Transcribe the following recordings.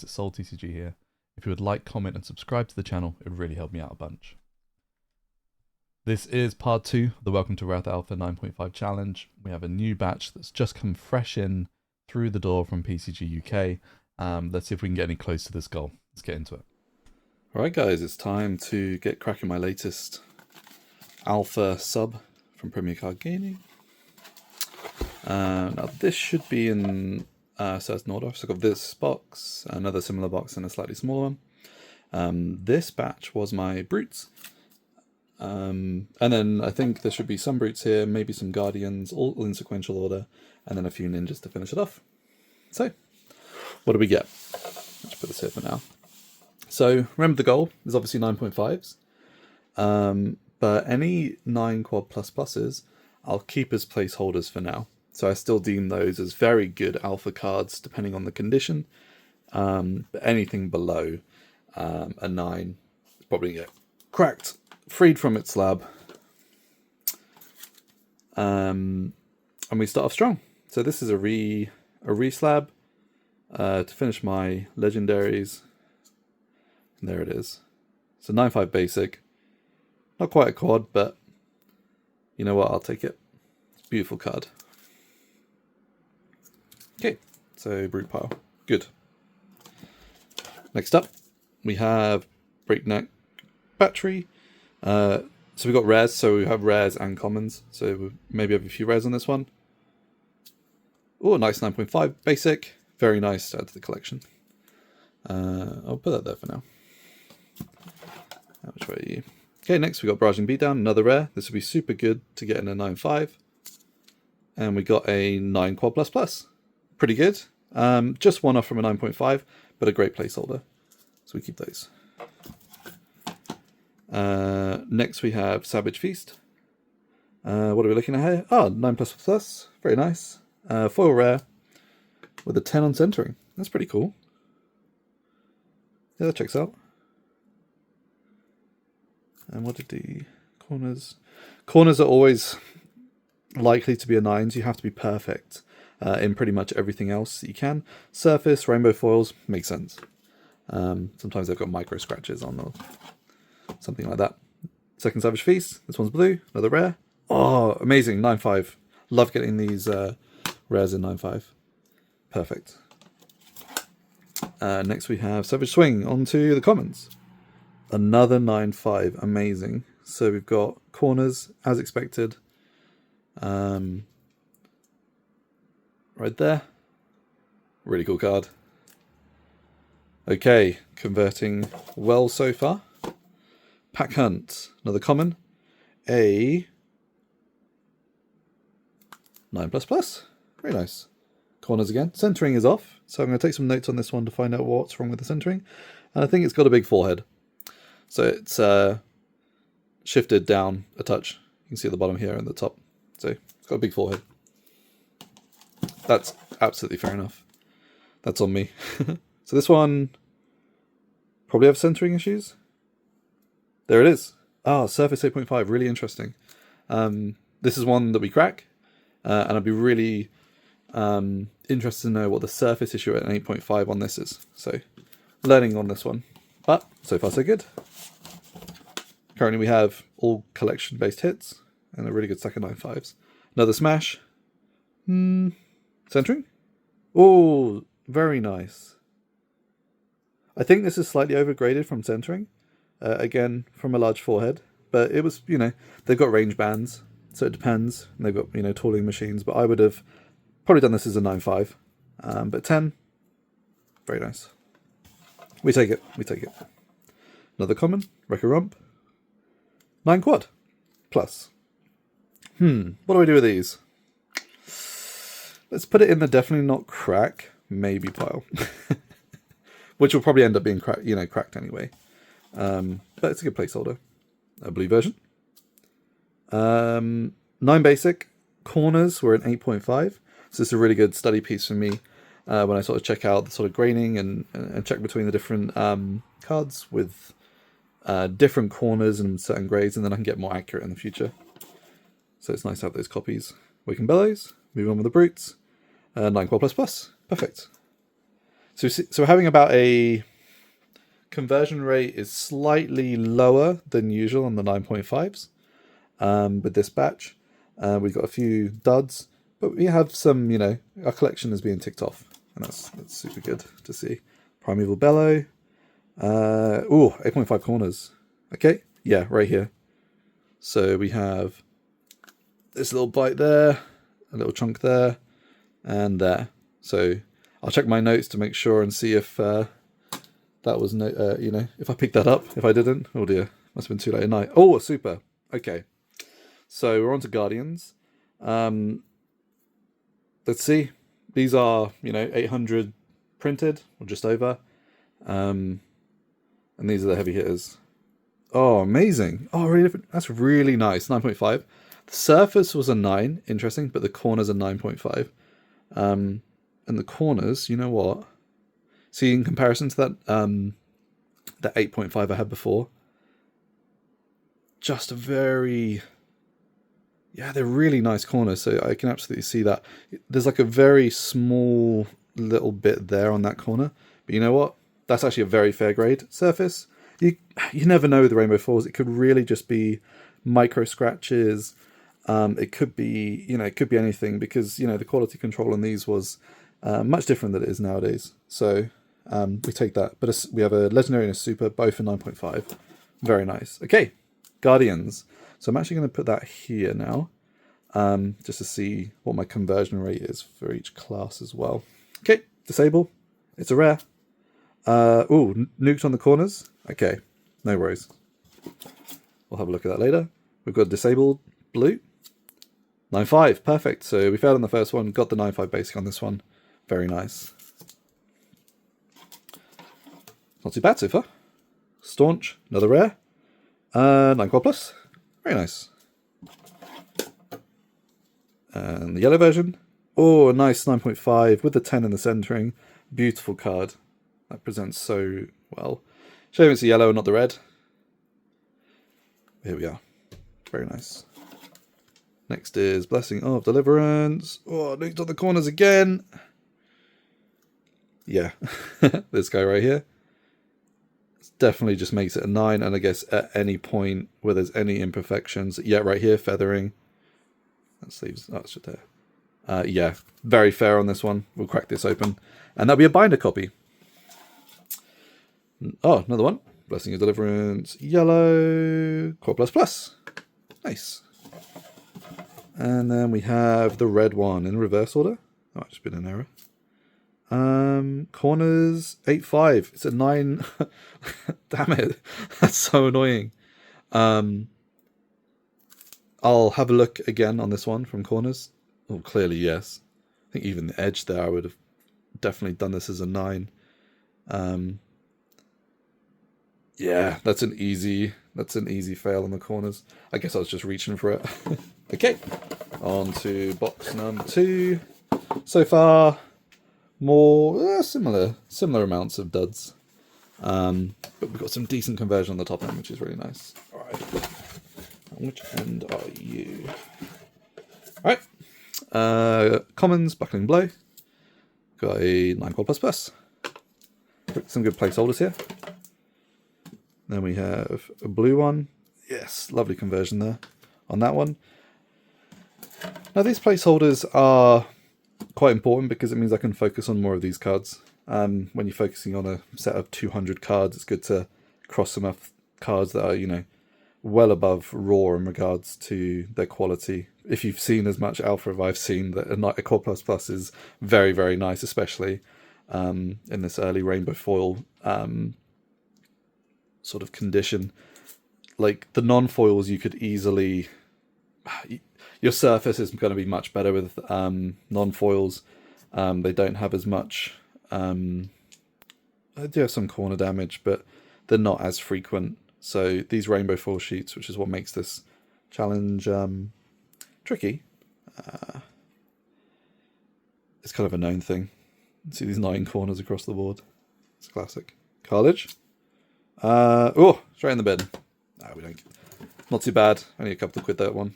It's Soul TCG here. If you would like, comment, and subscribe to the channel, it would really help me out a bunch. This is part 2 of the Welcome to Rathe Alpha 9.5 challenge. We have a new batch that's just come fresh in through the door from PCG UK. Let's see if we can get any close to this goal. Let's get into it. Alright guys, it's time to get cracking my latest Alpha sub from Premier Card Gaming. Now this should be in certain order. So I've got this box, another similar box, and a slightly smaller one. This batch was my Brutes. And then I think there should be some Brutes here, maybe some Guardians, all in sequential order, and then a few Ninjas to finish it off. So, what do we get? Let's put this here for now. So, remember the goal is obviously 9.5s, but any 9 quad plus pluses, I'll keep as placeholders for now. So I still deem those as very good alpha cards, depending on the condition. But anything below a 9 is probably get cracked, freed from its slab. And we start off strong. So this is a re-slab to finish my legendaries. And there it is. So 9/5 basic. Not quite a quad, but you know what? I'll take it. It's a beautiful card. Okay, so Brute Pile. Good. Next up, we have Breakneck Battery. So we've got rares, so we have rares and commons. So we maybe have a few rares on this one. Oh, nice 9.5 basic. Very nice to add to the collection. I'll put that there for now. Which way are you? Okay, next we got Barraging Beatdown, another rare. This would be super good to get in a 9/5. And we got a 9 quad plus plus. Pretty good. Just one off from a 9.5, but a great placeholder. So we keep those. Next we have Savage Feast. What are we looking at here? Oh, 9 plus plus. Very nice. Foil rare with a 10 on centering. That's pretty cool. Yeah, that checks out. And what did the corners? Corners are always likely to be a 9s. You have to be perfect in pretty much everything else that you can. Surface, rainbow foils, makes sense. Sometimes they've got micro scratches on or something like that. Second Savage Feast. This one's blue. Another rare. Oh, amazing. 9/5. Love getting these rares in 9/5. Perfect. Next we have Savage Swing. On to the commons. Another 9/5. Amazing. So we've got corners, as expected. Right there. Really cool card. Okay, converting well so far. Pack Hunt. Another common. A 9 plus plus. Very nice. Corners again. Centering is off. So I'm going to take some notes on this one to find out what's wrong with the centering. And I think it's got a big forehead. So it's shifted down a touch. You can see at the bottom here and the top. So it's got a big forehead. That's absolutely fair enough. That's on me. So this one probably have centering issues. There it is. Ah, surface 8.5. Really interesting. This is one that we crack. And I'd be really interested to know what the surface issue at an 8.5 on this is. So learning on this one. But so far so good. Currently we have all collection-based hits and a really good stack of 9/5s. Another smash. Centering? Oh, very nice. I think this is slightly overgraded from centering. Again, from a large forehead. But it was, they've got range bands, so it depends. And they've got, tooling machines. But I would have probably done this as a 9/5. But 10, very nice. We take it. We take it. Another common, Wrecker Rump. 9 quad. Plus. What do I do with these? Let's put it in the definitely not crack, maybe pile. Which will probably end up being cracked anyway. But it's a good placeholder. A blue version. 9 basic. Corners were an 8.5. So this is a really good study piece for me when I sort of check out the sort of graining and check between the different cards with different corners and certain grades, and then I can get more accurate in the future. So it's nice to have those copies. Wake and Bellows. Move on with the Brutes. 9 quad plus plus. Perfect. So having about a conversion rate is slightly lower than usual on the 9.5s with this batch. We've got a few duds, but we have some, our collection is being ticked off, and that's super good to see. Primeval Bellow. 8.5 corners. Okay, yeah, right here. So we have this little bite there, a little chunk there, and there. So I'll check my notes to make sure and see if that was if I picked that up. If I didn't, oh dear, must have been too late at night. Oh, super. Okay, so we're on to Guardians. Let's see. These are 800 printed or just over, and these are the heavy hitters. Oh, amazing! Oh, really? That's really nice. 9.5. The surface was a 9, interesting, but the corners are 9.5. And the corners, you know what? See, in comparison to that 8.5 I had before, just a very, they're really nice corners. So I can absolutely see that. There's like a very small little bit there on that corner, but you know what? That's actually a very fair grade surface. You never know with the rainbow foils. It could really just be micro scratches. It could be anything, because the quality control on these was much different than it is nowadays. So we take that. But we have a legendary and a super, both in 9.5. Very nice. Okay, Guardians. So I'm actually going to put that here now, just to see what my conversion rate is for each class as well. Okay, disable. It's a rare. Nuked on the corners. Okay, no worries. We'll have a look at that later. We've got disabled blue. 9.5, perfect. So we failed on the first one, got the 9.5 basic on this one. Very nice. Not too bad so far. Staunch, another rare. 9 quad plus. Very nice. And the yellow version. Oh, a nice 9.5 with the 10 in the centering. Beautiful card. That presents so well. Shame it's the yellow and not the red. Here we are. Very nice. Next is Blessing of Deliverance. Oh, nuked on the corners again. Yeah, this guy right here. This definitely just makes it a 9. And I guess at any point where there's any imperfections. Yeah, right here, feathering. That sleeves. Oh, it's just there. Yeah, very fair on this one. We'll crack this open. And that'll be a binder copy. Oh, another one. Blessing of Deliverance. Yellow. Core plus plus. Nice. And then we have the red one in reverse order. Oh, it's been an error. Corners 8.5. It's a 9. Damn it. That's so annoying. I'll have a look again on this one from corners. Oh, clearly, yes. I think even the edge there, I would have definitely done this as a 9. Yeah, that's an easy fail on the corners. I guess I was just reaching for it. Okay, on to box number 2. So far, more similar amounts of duds, but we've got some decent conversion on the top end, which is really nice. All right, which end are you? All right, commons, buckling blow. Got a 9 quad plus plus. Some good placeholders here. Then we have a blue one. Yes, lovely conversion there on that one. Now these placeholders are quite important because it means I can focus on more of these cards. When you're focusing on a set of 200 cards, it's good to cross some off cards that are, well above raw in regards to their quality. If you've seen as much alpha as I've seen, that a Core Plus Plus is very, very nice, especially in this early rainbow foil sort of condition. Like the non-foils, you could easily... Your surface is going to be much better with non-foils. They don't have as much... they do have some corner damage, but they're not as frequent. So these rainbow foil sheets, which is what makes this challenge tricky, it's kind of a known thing. See these 9 corners across the board. It's classic. Cartilage. Straight in the bin. No, we don't. Not too bad. Only a couple of quid that one.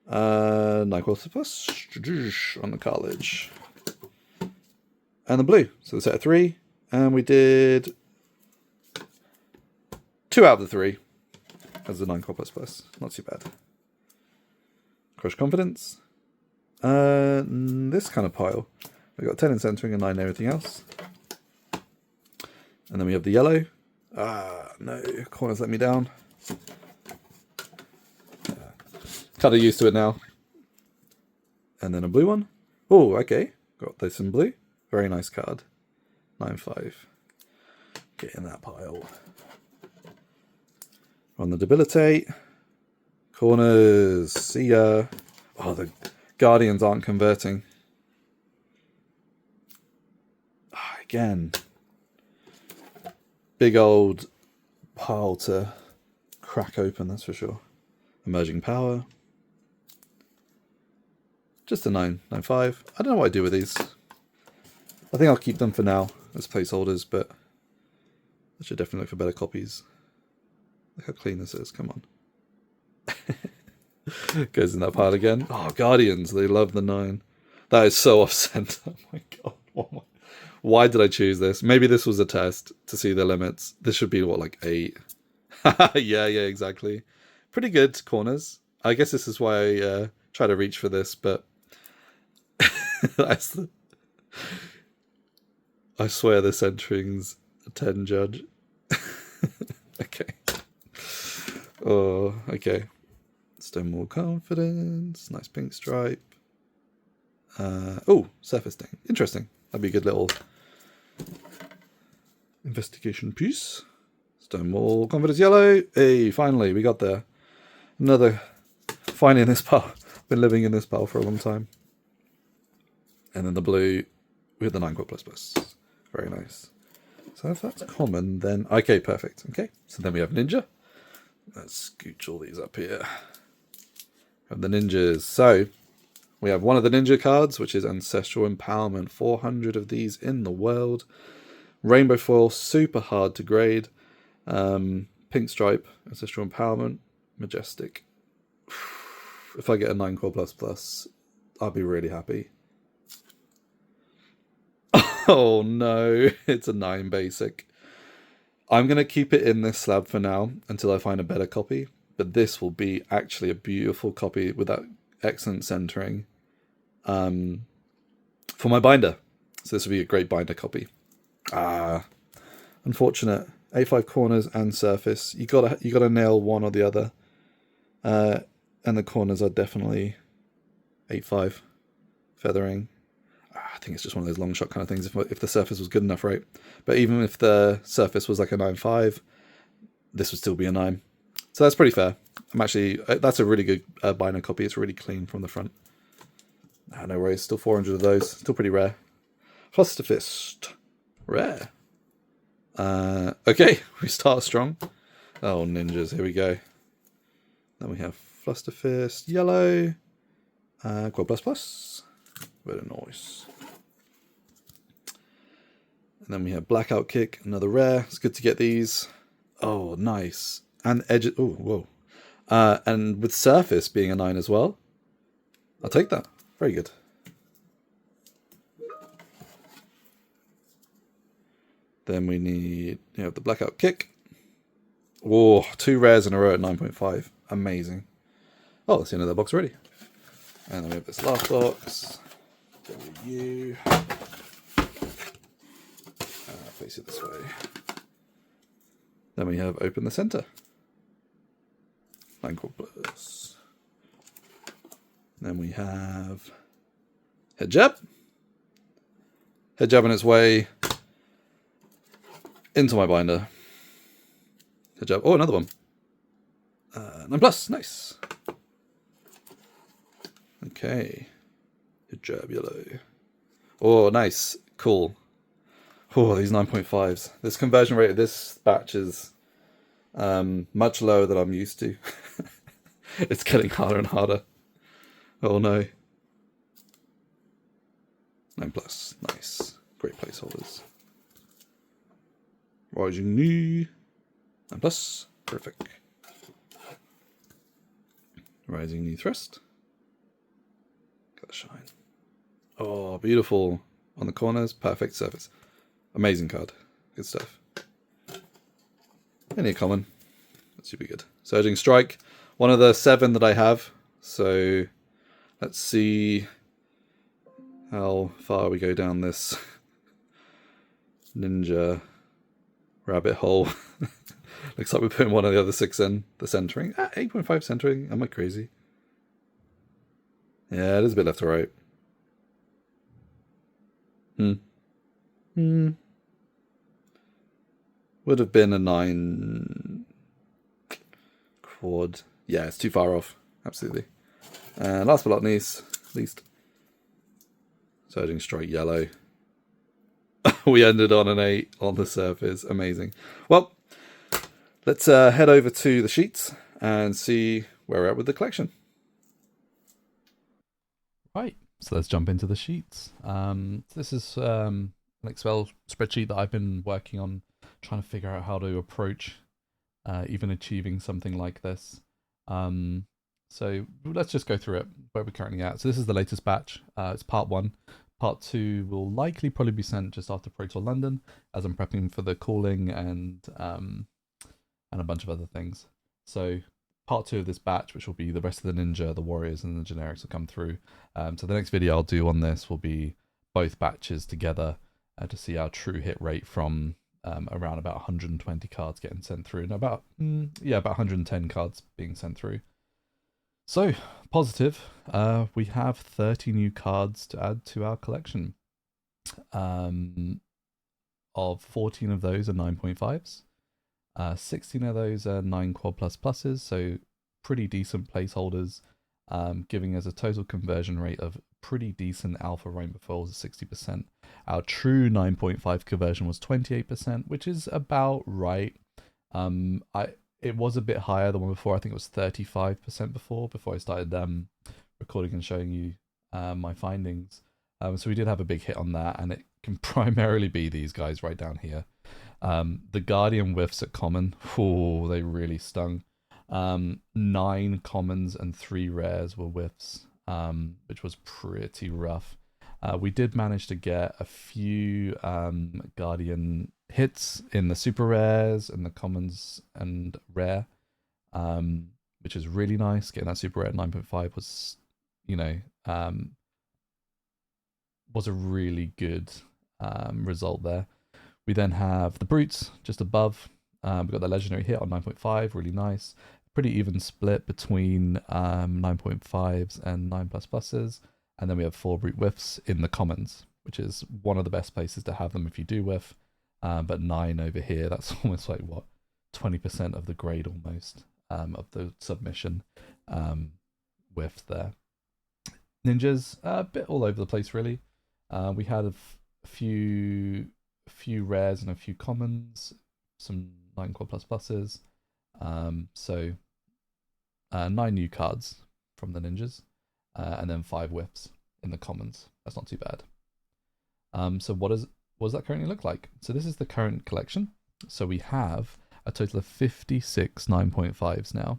9 quad plus on the cartilage. and the blue. So the set of 3. And we did 2 out of the 3 as a 9 core plus. Not too bad. Crush Confidence. This kind of pile. We've got 10 in centering and 9 in everything else. And then we have the yellow. No, corners let me down. Kind of used to it now. And then a blue one. Oh, okay. Got this in blue. Very nice card. 9/5. Get in that pile. On the debilitate. Corners. See ya. Oh, the Guardians aren't converting. Again. Big old pile to crack open, that's for sure. Emerging Power. Just a 9/5. I don't know what I do with these. I think I'll keep them for now as placeholders, but I should definitely look for better copies. Look how clean this is, come on. Goes in that pile again. Oh, Guardians, they love the 9. That is so off-center. Oh my god. Why did I choose this? Maybe this was a test to see the limits. This should be, what, like 8? yeah, exactly. Pretty good corners. I guess this is why I try to reach for this, but I swear the centering's a 10 judge. Okay. Oh, okay. Stonewall Confidence. Nice pink stripe. Oh, surface thing. Interesting. That'd be a good little investigation piece. Stonewall Confidence yellow. Hey, finally, we got there. Another. Finally in this pile. Been living in this pile for a long time. And then the blue with the 9 core plus. Very nice. So if that's common, then... Okay, perfect. Okay, so then we have Ninja. Let's scooch all these up here. And the Ninjas. So, we have one of the Ninja cards, which is Ancestral Empowerment. 400 of these in the world. Rainbow foil, super hard to grade. Pink stripe, Ancestral Empowerment. Majestic. If I get a 9 core plus, I'll be really happy. Oh no, it's a 9 basic. I'm going to keep it in this slab for now until I find a better copy. But this will be actually a beautiful copy with that excellent centering for my binder. So this will be a great binder copy. Unfortunate. 8/5 corners and surface. You gotta nail one or the other. And the corners are definitely 8/5 feathering. I think it's just one of those long shot kind of things. If the surface was good enough, right? But even if the surface was like a 9/5, this would still be a 9. So that's pretty fair. That's a really good binder copy. It's really clean from the front. No worries. Still 400 of those. Still pretty rare. Fist. Rare. Okay, we start strong. Oh, ninjas. Here we go. Then we have Flusterfist yellow. Quad plus. Very nice. And then we have Blackout Kick, another rare. It's good to get these. Oh, nice. And edge. Oh, whoa. And with surface being a 9 as well. I'll take that. Very good. Then we need the Blackout Kick. Oh, 2 rares in a row at 9.5. Amazing. Oh, that's the end of that box already. And then we have this last box. W. Face it this way. Then we have Open the Center. 9 core plus. Then we have Head Jab. Head Jab on its way into my binder. Head Jab. Oh, another one. 9 plus. Nice. Okay. Head Jab yellow. Oh, nice. Cool. Oh, these 9.5s. This conversion rate of this batch is much lower than I'm used to. It's getting harder and harder. Oh no. 9 plus. Nice. Great placeholders. Rising knee. 9 plus. Perfect. Rising knee thrust. Got a shine. Oh, beautiful. on the corners, perfect surface. Amazing card. Good stuff. Any common. That should be good. Surging Strike. One of the 7 that I have. So let's see how far we go down this ninja rabbit hole. Looks like we're putting one of the other 6 in. The centering. 8.5 centering. Am I crazy? Yeah, it is a bit left to right. Would have been a 9 quad. Yeah, it's too far off. Absolutely. And last but not least, Surging Strike yellow. We ended on an 8 on the surface. Amazing. Well, let's head over to the sheets and see where we're at with the collection. Right, so let's jump into the sheets. This is an Excel spreadsheet that I've been working on, trying to figure out how to approach even achieving something like this. So let's just go through it, where we're currently at. So this is the latest batch. It's part 1. Part 2 will likely probably be sent just after Pro Tour London, as I'm prepping for the calling and a bunch of other things. So part 2 of this batch, which will be the rest of the Ninja, the Warriors, and the generics will come through. So the next video I'll do on this will be both batches together to see our true hit rate from around about 120 cards getting sent through, and about 110 cards being sent through. So positive, we have 30 new cards to add to our collection. Of 14 of those are 9.5s. 16 of those are 9 quad plus pluses, so pretty decent placeholders, giving us a total conversion rate of pretty decent alpha right before was 60%. Our true 9.5 conversion was 28%, which is about right. It was a bit higher than one before. I think it was 35% before I started recording and showing you my findings. So we did have a big hit on that, and it can primarily be these guys right down here. The Guardian whiffs at common, oh, they really stung. 9 commons and 3 rares were whiffs, which was pretty rough. We did manage to get a few Guardian hits in the super rares and the commons and rare, which is really nice. Getting that super rare at 9.5 was, was a really good result there. We then have the brutes just above. We've got the legendary hit on 9.5, really nice. Pretty even split between 9.5s and 9 plus pluses. And then we have 4 brute whiffs in the commons, which is one of the best places to have them if you do whiff. But 9 over here, that's almost like, 20% of the grade almost of the submission whiff there. Ninjas, a bit all over the place really. We had a few rares and a few commons, some 9 quad plus pluses. So 9 new cards from the ninjas, and then 5 whiffs in the commons. That's not too bad. So what does that currently look like? So this is the current collection. So we have a total of 56 9.5s now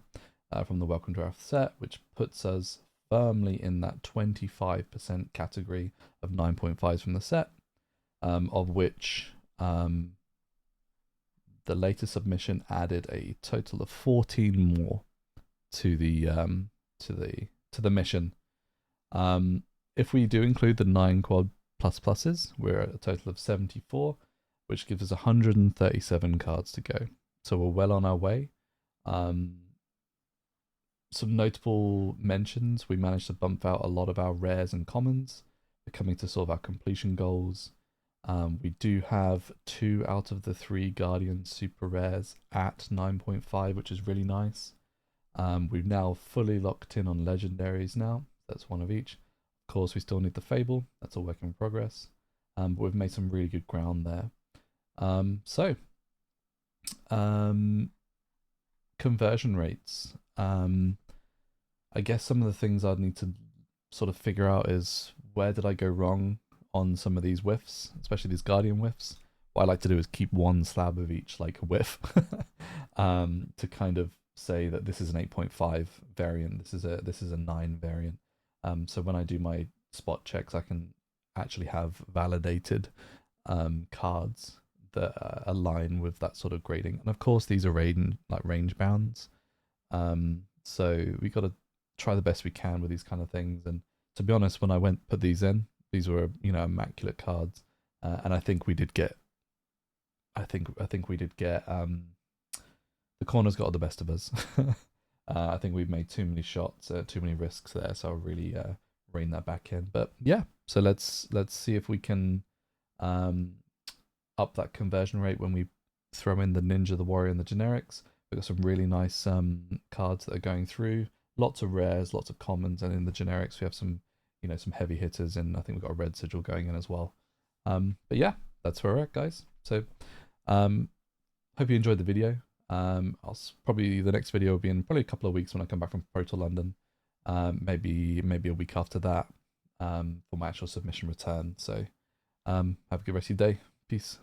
from the Welcome to Earth set, which puts us firmly in that 25% category of 9.5s from the set, of which the latest submission added a total of 14 more to the mission. If we do include the 9 quad plus pluses, we're at a total of 74, which gives us 137 cards to go. So we're well on our way. Some notable mentions: we managed to bump out a lot of our rares and commons. We're coming to sort of our completion goals. We do have 2 out of the 3 Guardian super rares at 9.5, which is really nice. We've now fully locked in on legendaries now. That's 1 of each. Of course, we still need the Fable. That's a work in progress. But we've made some really good ground there. Conversion rates. I guess some of the things I'd need to sort of figure out is, where did I go wrong on some of these whiffs, especially these Guardian whiffs? What I like to do is keep 1 slab of each, like a whiff, to kind of say that this is an 8.5 variant, this is a 9 variant. So when I do my spot checks, I can actually have validated cards that align with that sort of grading. And of course, these are range bounds. So we got to try the best we can with these kind of things. And to be honest, when I put these in, these were immaculate cards, and I think we did get. I think we did get. The corners got the best of us. I think we've made too many shots, too many risks there. So I'll really rein that back in. But yeah, so let's see if we can up that conversion rate when we throw in the ninja, the warrior, and the generics. We've got some really nice cards that are going through. Lots of rares, lots of commons, and in the generics we have some, some heavy hitters, and I think we've got a red sigil going in as well. But yeah, that's where we're at, guys. So, hope you enjoyed the video. Probably the next video will be in probably a couple of weeks when I come back from Pro Tour London. Maybe a week after that, for my actual submission return. So, have a good rest of your day. Peace.